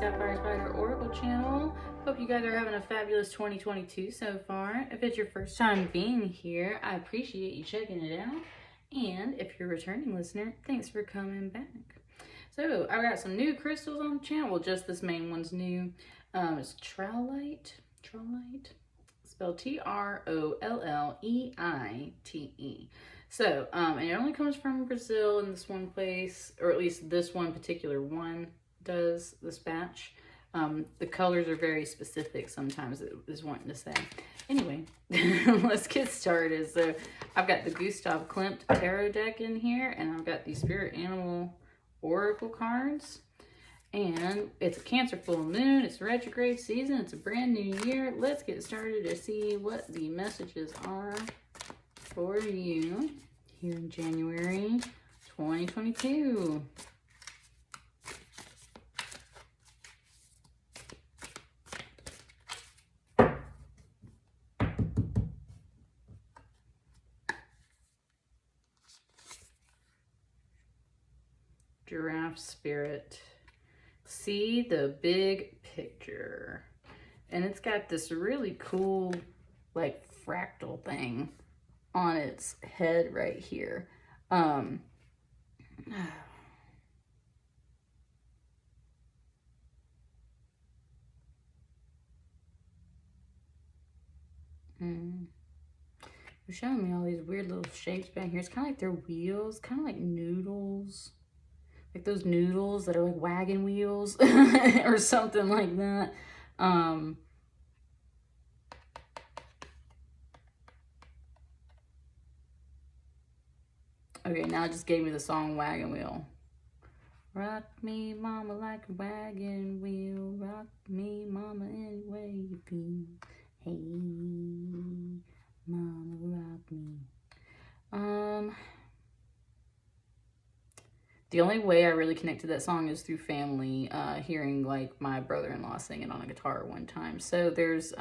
Sapphire Spider Oracle channel. Hope you guys are having a fabulous 2022 so far. If it's your first time being here, I appreciate you checking it out. And if you're a returning listener, thanks for coming back. So I got some new crystals on the channel. Well, just this main one's new. It's Trolleite, spelled Trolleite. So, and it only comes from Brazil in this one place, or at least this one particular one does, this batch. The colors are very specific sometimes, it is wanting to say. Anyway, let's get started. So, I've got the Gustav Klimt tarot deck in here, and I've got the Spirit Animal Oracle cards. And it's a Cancer full moon, it's retrograde season, it's a brand new year. Let's get started to see what the messages are for you here in January 2022. Giraffe spirit. See the big picture. And it's got this really cool, like, fractal thing on its head right here. They're showing me all these weird little shapes back here. It's kind of like they're wheels, kind of like noodles. Like those noodles that are like wagon wheels or something like that. Okay, now it just gave me the song Wagon Wheel. Rock me, mama, like a wagon wheel. Rock me, mama, any way you feel. Hey, mama, rock me. The only way I really connected that song is through family, hearing like my brother-in-law sing it on a guitar one time. So there's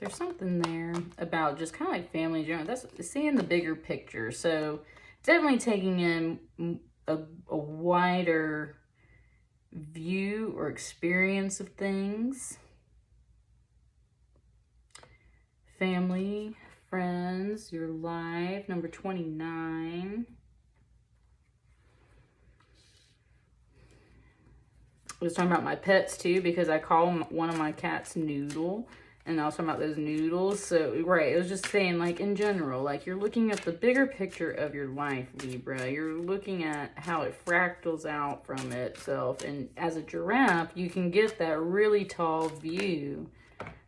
something there about just kind of like family in general. That's seeing the bigger picture. So definitely taking in a wider view or experience of things. Family, friends, your life, number 29. I was talking about my pets too, because I call one of my cats Noodle, and I was talking about those noodles. So, right, it was just saying, like, in general, like, you're looking at the bigger picture of your life, Libra. You're looking at how it fractals out from itself, and as a giraffe, you can get that really tall view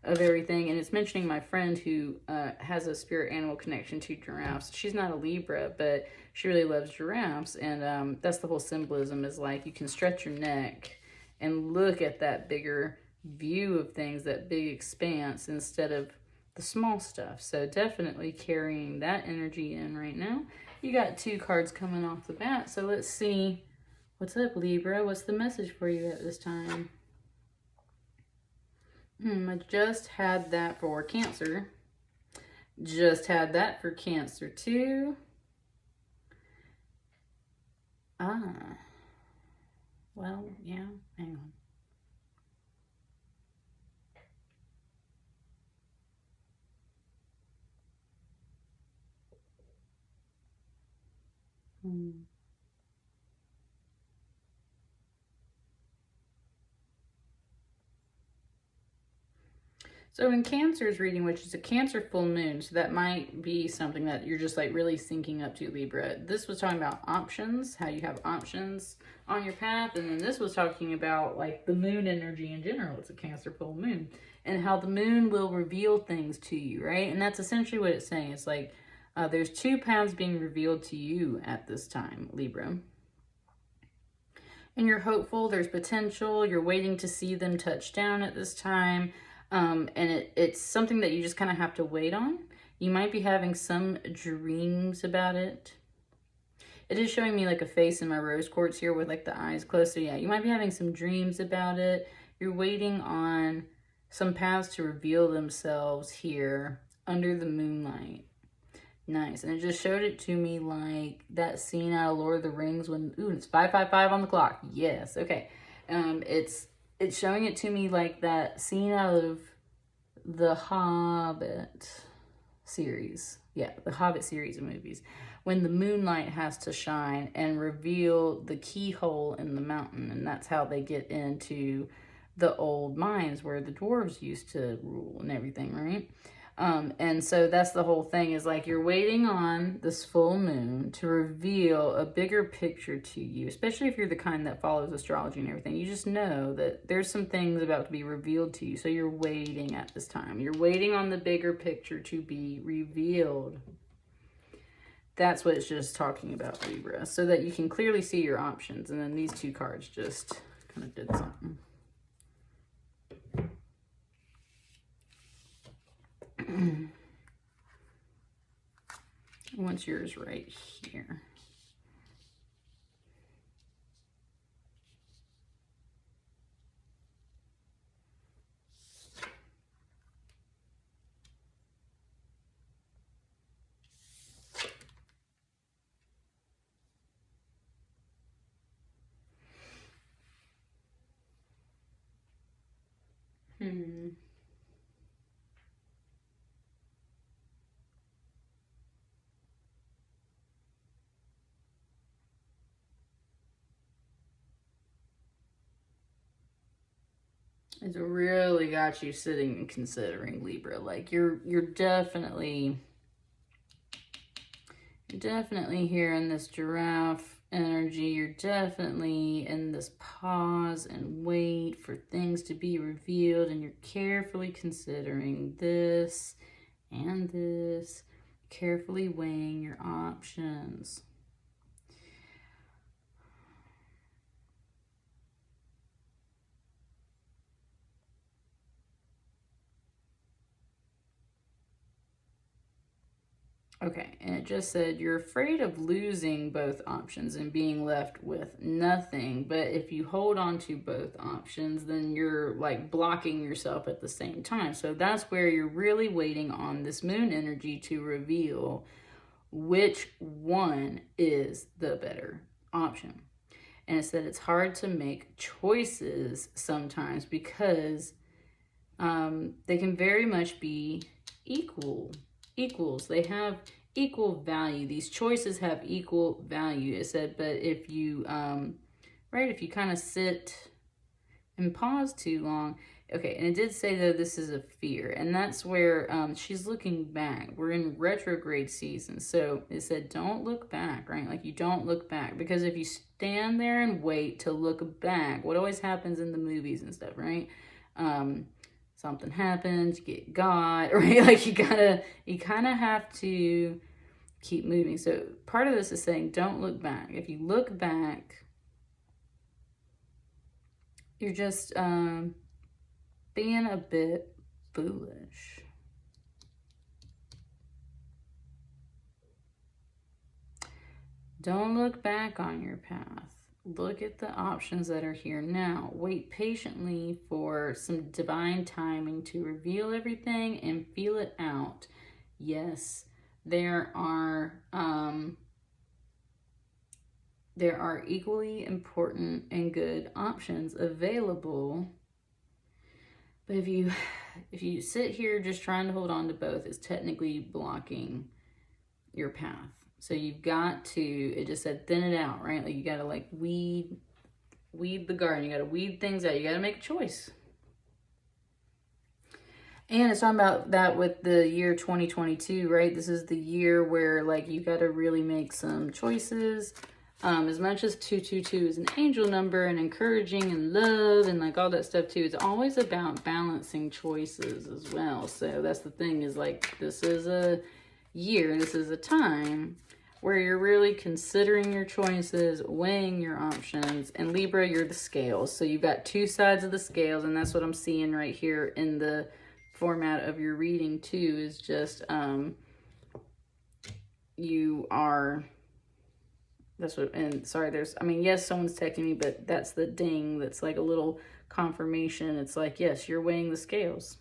of everything. And it's mentioning my friend who has a spirit animal connection to giraffes. She's not a Libra, but she really loves giraffes, and that's the whole symbolism, is like you can stretch your neck and look at that bigger view of things, that big expanse, instead of the small stuff. So definitely carrying that energy in right now. You got 2 cards coming off the bat, so let's see what's up, Libra. What's the message for you at this time? I just had that for Cancer. Just had that for Cancer too. Well, yeah, hang on. So in Cancer's reading, which is a Cancer full moon, so that might be something that you're just like really syncing up to, Libra. This was talking about options, how you have options on your path. And then this was talking about like the moon energy in general. It's a Cancer full moon, and how the moon will reveal things to you, right? And that's essentially what it's saying. It's like there's 2 paths being revealed to you at this time, Libra. And you're hopeful, there's potential, you're waiting to see them touch down at this time. And it's something that you just kind of have to wait on. You might be having some dreams about it. It is showing me like a face in my rose quartz here with like the eyes closed. So yeah, you might be having some dreams about it. You're waiting on some paths to reveal themselves here under the moonlight. Nice. And it just showed it to me like that scene out of Lord of the Rings when, ooh, it's 555 on the clock. Yes. Okay. It's showing it to me like that scene out of the Hobbit series. Yeah, the Hobbit series of movies. When the moonlight has to shine and reveal the keyhole in the mountain. And that's how they get into the old mines where the dwarves used to rule and everything, right? And so that's the whole thing, is like you're waiting on this full moon to reveal a bigger picture to you, especially if you're the kind that follows astrology and everything. You just know that there's some things about to be revealed to you. So you're waiting at this time. You're waiting on the bigger picture to be revealed. That's what it's just talking about, Libra, so that you can clearly see your options. And then these two cards just kind of did something. What's yours right here? It's really got you sitting and considering, Libra. Like you're definitely here in this giraffe energy. You're definitely in this pause and wait for things to be revealed, and you're carefully considering this and this, carefully weighing your options. Okay, and it just said you're afraid of losing both options and being left with nothing. But if you hold on to both options, then you're like blocking yourself at the same time. So that's where you're really waiting on this moon energy to reveal which one is the better option. And it said it's hard to make choices sometimes because they can very much be equals. They have equal value. These choices have equal value. It said, but if you if you kind of sit and pause too long. Okay, and it did say that this is a fear, and that's where she's looking back. We're in retrograde season, so it said don't look back, right? Like you don't look back, because if you stand there and wait to look back, what always happens in the movies and stuff, right? Something happens, you get got, right? Like you kind of have to keep moving. So part of this is saying don't look back. If you look back, you're just being a bit foolish. Don't look back on your path. Look at the options that are here now. Wait patiently for some divine timing to reveal everything and feel it out. Yes, there are equally important and good options available. But if you sit here just trying to hold on to both, it's technically blocking your path. So you've got to, it just said thin it out, right? Like you got to like weed the garden. You got to weed things out. You got to make a choice. And it's talking about that with the year 2022, right? This is the year where like you got to really make some choices. As much as 222 is an angel number and encouraging and love and like all that stuff too, it's always about balancing choices as well. So that's the thing, is like this is a year, this is a time where you're really considering your choices, weighing your options. And Libra, you're the scales. So you've got two sides of the scales, and that's what I'm seeing right here in the format of your reading too, is just you are, that's what, and sorry, there's, I mean, yes, someone's texting me, but that's the ding, that's like a little confirmation. It's like, yes, you're weighing the scales.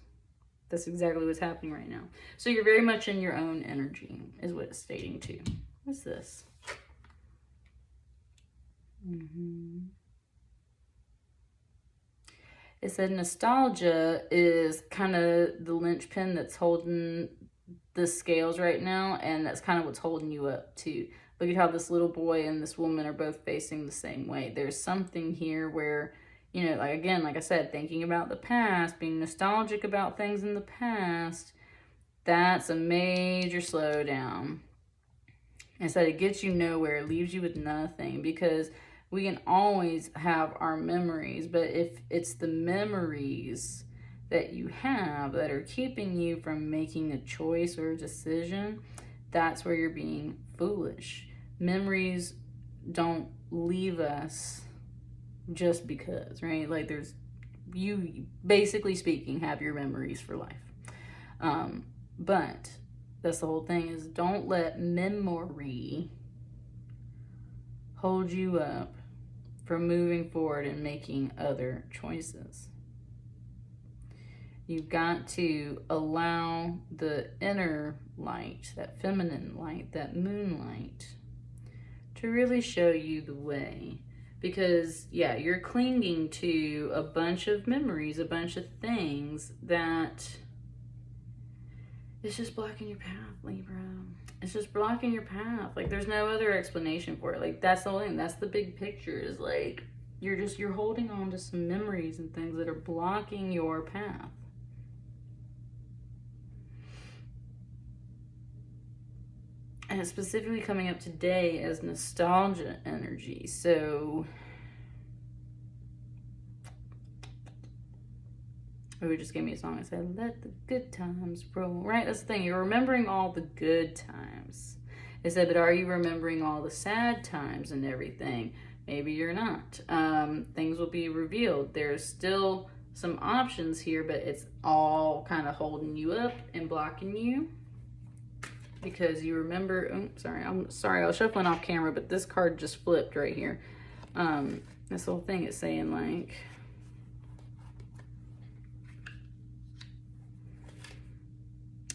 That's exactly what's happening right now. So you're very much in your own energy, is what it's stating too. What's this? It said nostalgia is kind of the linchpin that's holding the scales right now, and that's kind of what's holding you up too. Look at how this little boy and this woman are both facing the same way. There's something here where, you know, like again, like I said, thinking about the past, being nostalgic about things in the past, that's a major slowdown. Instead, it gets you nowhere, it leaves you with nothing, because we can always have our memories, but if it's the memories that you have that are keeping you from making a choice or a decision, that's where you're being foolish. Memories don't leave us just because, right? Like there's, you basically speaking have your memories for life. But that's the whole thing, is don't let memory hold you up from moving forward and making other choices. You've got to allow the inner light, that feminine light, that moonlight, to really show you the way. Because, yeah, you're clinging to a bunch of memories, a bunch of things that it's just blocking your path, Libra. It's just blocking your path. Like, there's no other explanation for it. Like, that's the whole thing. That's the big picture, is like, you're holding on to some memories and things that are blocking your path. And it's specifically coming up today as nostalgia energy. So, it just gave me a song that said, let the good times roll, right? That's the thing. You're remembering all the good times. It said, but are you remembering all the sad times and everything? Maybe you're not. Things will be revealed. There's still some options here, but it's all kind of holding you up and blocking you. Because you remember, I'm sorry, I was shuffling off camera, but this card just flipped right here. This whole thing is saying like,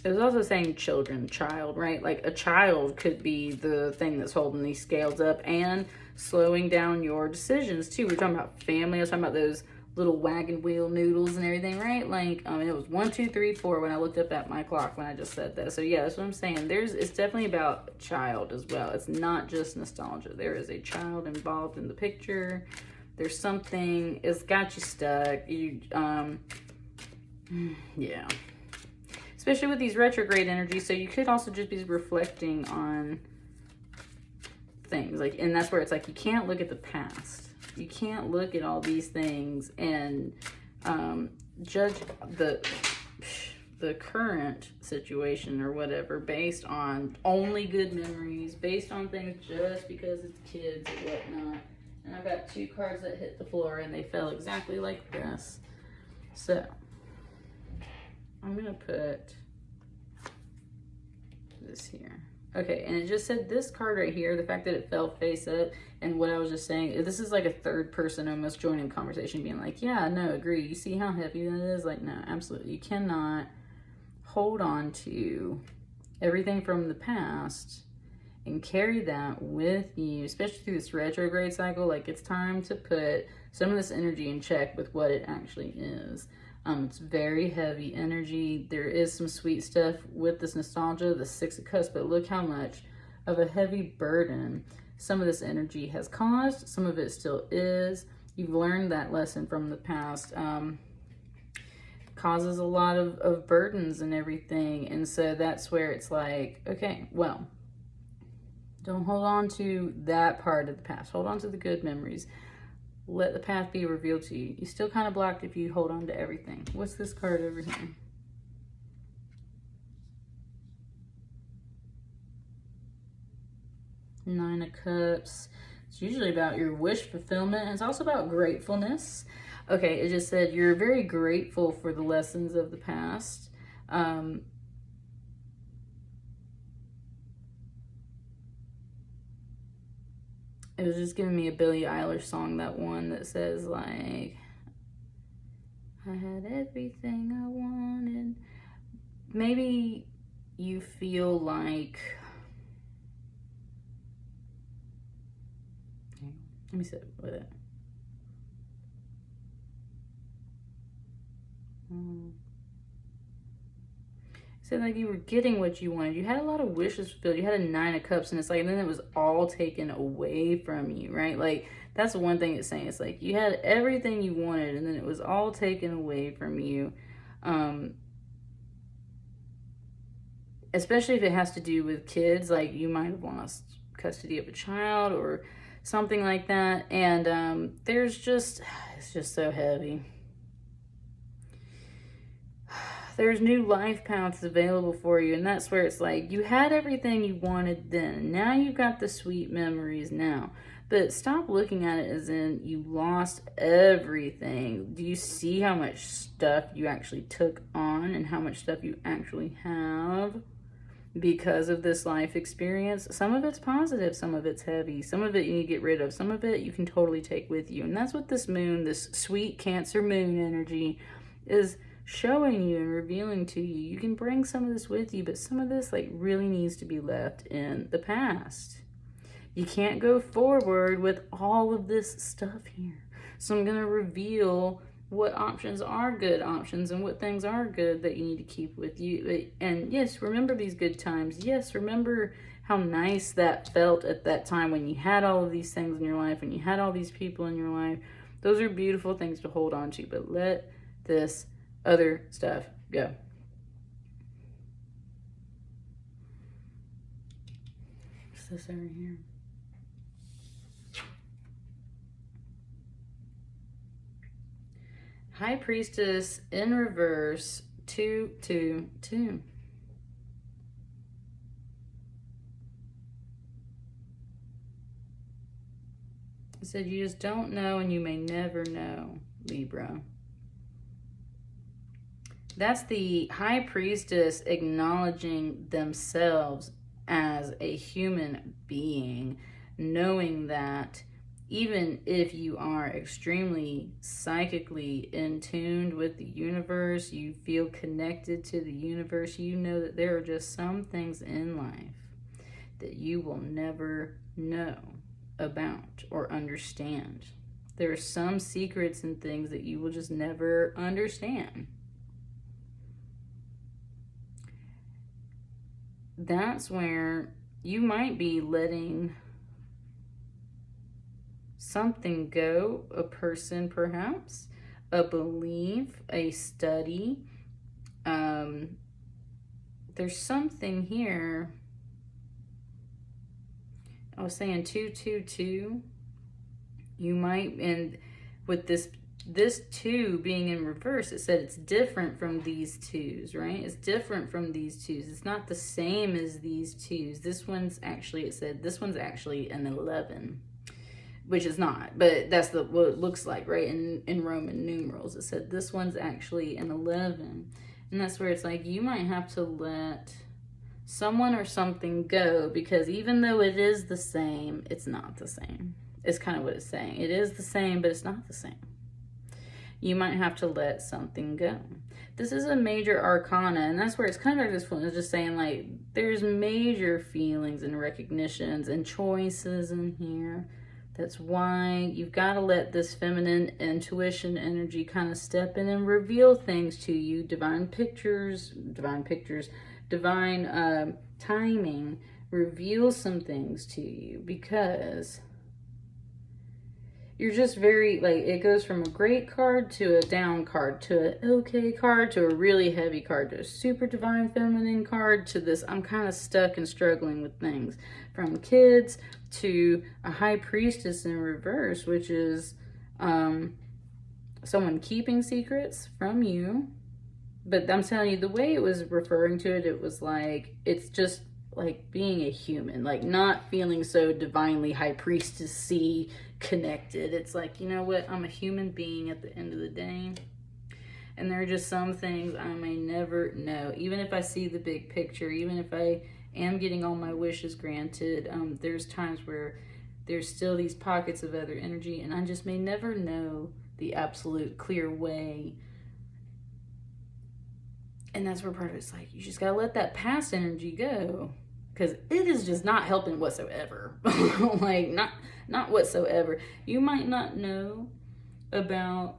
it was also saying child, right? Like a child could be the thing that's holding these scales up and slowing down your decisions too. We're talking about family. I was talking about those little wagon wheel noodles and everything, right? Like, it was 1, 2, 3, 4 when I looked up at my clock when I just said that. So yeah, that's what I'm saying. It's definitely about child as well. It's not just nostalgia. There is a child involved in the picture. There's something, it's got you stuck. Yeah. Especially with these retrograde energies. So you could also just be reflecting on things. Like, and that's where it's like, you can't look at the past. You can't look at all these things and judge the current situation or whatever based on only good memories, based on things just because it's kids or whatnot. And I've got 2 cards that hit the floor and they fell exactly like this. So I'm gonna put this here. Okay, and it just said this card right here, the fact that it fell face up, and what I was just saying, this is like a third person almost joining the conversation, being like, yeah, no, agree. You see how heavy that is? Like, no, absolutely. You cannot hold on to everything from the past and carry that with you, especially through this retrograde cycle. Like, it's time to put some of this energy in check with what it actually is. It's very heavy energy. There is some sweet stuff with this nostalgia, the 6 of Cups, but look how much of a heavy burden some of this energy has caused. Some of it still is. You've learned that lesson from the past. Causes a lot of burdens and everything. And so that's where it's like, okay, well, don't hold on to that part of the past. Hold on to the good memories. Let the path be revealed to you. You're still kind of blocked if you hold on to everything. What's this card over here? Nine of Cups. It's usually about your wish fulfillment. And it's also about gratefulness. Okay, it just said you're very grateful for the lessons of the past. It was just giving me a Billie Eilish song, that one that says like, I had everything I wanted. Maybe you feel like, let me sit with it. Said like you were getting what you wanted. You had a lot of wishes fulfilled. You had a 9 of Cups, and it's like, and then it was all taken away from you, right? Like, that's the one thing it's saying. It's like you had everything you wanted, and then it was all taken away from you. Especially if it has to do with kids, like you might have lost custody of a child or something like that. And it's just so heavy. There's new life paths available for you, and that's where it's like you had everything you wanted then. Now you've got the sweet memories now. But stop looking at it as in you lost everything. Do you see how much stuff you actually took on and how much stuff you actually have because of this life experience? Some of it's positive, some of it's heavy, some of it you need to get rid of, some of it you can totally take with you. And that's what this moon, this sweet Cancer moon energy is showing you and revealing to you. You can bring some of this with you, but some of this like really needs to be left in the past. You can't go forward with all of this stuff here. So I'm going to reveal what options are good options and what things are good that you need to keep with you. And yes, remember these good times. Yes, remember how nice that felt at that time when you had all of these things in your life, when you had all these people in your life. Those are beautiful things to hold on to, but let this other stuff go. What's this over here? High Priestess in reverse, 2, 2, 2. It said you just don't know and you may never know, Libra. That's the High Priestess acknowledging themselves as a human being, knowing that even if you are extremely psychically in tune with the universe, you feel connected to the universe, you know that there are just some things in life that you will never know about or understand. There are some secrets and things that you will just never understand. That's where you might be letting something go, a person perhaps, a belief, a study. There's something here. I was saying 2, 2, 2. You might, and with this 2 being in reverse, it said it's different from these 2s, right? It's different from these 2s. It's not the same as these 2s. This one's actually, it said this one's actually an 11, which is not, but that's what it looks like, right? In Roman numerals, it said this one's actually an 11. And that's where it's like you might have to let someone or something go, because even though it is the same, it's not the same. It's kind of what it's saying. It is the same, but it's not the same. You might have to let something go. This is a major arcana, and that's where it's kind of like this one is just saying, like, there's major feelings and recognitions and choices in here. That's why you've got to let this feminine intuition energy kind of step in and reveal things to you. Divine timing, reveal some things to you, because you're just very, like, it goes from a great card to a down card to an okay card to a really heavy card to a super divine feminine card to this I'm kind of stuck and struggling with things, from kids to a high priestess in reverse, which is someone keeping secrets from you. But I'm telling you, the way it was referring to it, it was like, it's just like being a human, like not feeling so divinely high priestessy connected. It's like, you know what, I'm a human being at the end of the day, and there are just some things I may never know. Even if I see the big picture, even if I am getting all my wishes granted, there's times where there's still these pockets of other energy, and I just may never know the absolute clear way. And that's where part of it's like, you just gotta let that past energy go, because it is just not helping whatsoever. Like, not whatsoever. You might not know about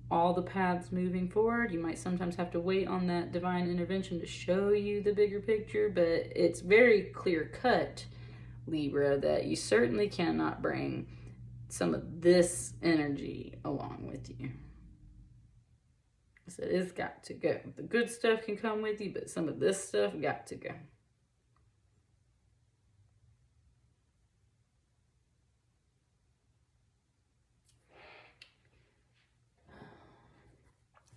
all the paths moving forward. You might sometimes have to wait on that divine intervention to show you the bigger picture, but it's very clear cut, Libra, that you certainly cannot bring some of this energy along with you. So it's got to go. The good stuff can come with you, but some of this stuff got to go.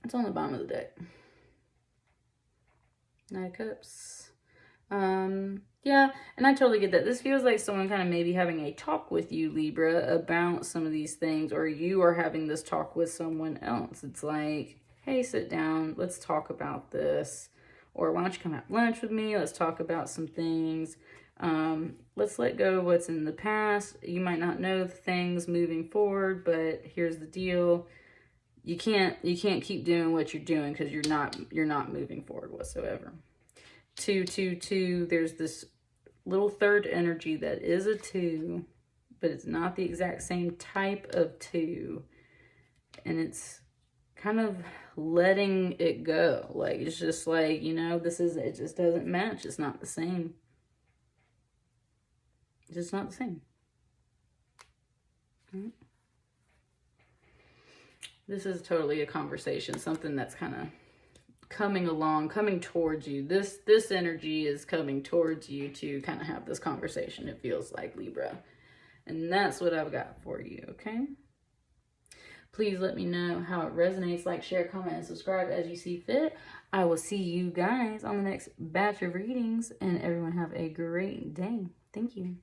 It's on the bottom of the deck. Nine of Cups. Yeah, and I totally get that. This feels like someone kind of maybe having a talk with you, Libra, about some of these things, or you are having this talk with someone else. It's like, hey, sit down, let's talk about this. Or why don't you come have lunch with me? Let's talk about some things. Let's let go of what's in the past. You might not know the things moving forward, but here's the deal. You can't keep doing what you're doing because you're not moving forward whatsoever. 2, 2, 2. There's this little third energy that is a 2, but it's not the exact same type of 2, and it's kind of letting it go. Like, it's just like, you know, it just doesn't match. It's not the same. It's just not the same. Right? This is totally a conversation, something that's kind of coming along, coming towards you. This energy is coming towards you to kind of have this conversation, it feels like, Libra. And that's what I've got for you, okay? Please let me know how it resonates. Like, share, comment, and subscribe as you see fit. I will see you guys on the next batch of readings, and everyone have a great day. Thank you.